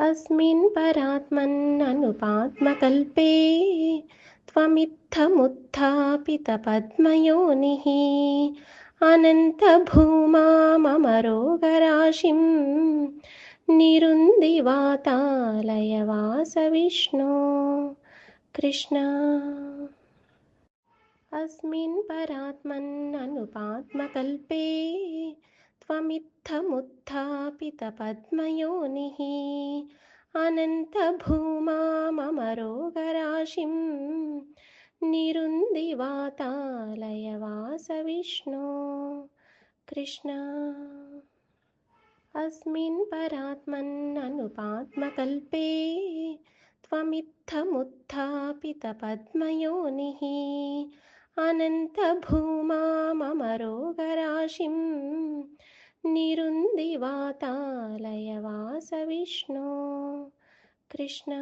अस्मिन् परात्मन्ननुपात्मकल्पे त्वमित्थमुत्थापितपद्मयोनिः अनन्तभूमाममरोगराशिं निरुन्दिवातालयवासविष्णो कृष्ण। अस्मिन् परात्मन्ननुपात्मकल्पे त्वमित्थमुत्थापितपद्मयोनिः अनन्तभूमाममरोगराशिं निरुन्दिवातालयवासविष्णो कृष्ण। अस्मिन् परात्मन्ननुपात्मकल्पे त्वमित्थमुत्थापितपद्मयोनिः अनन्तभूमाममरोगराशिं निरुन्दिवातालयवासविष्णो कृष्ण।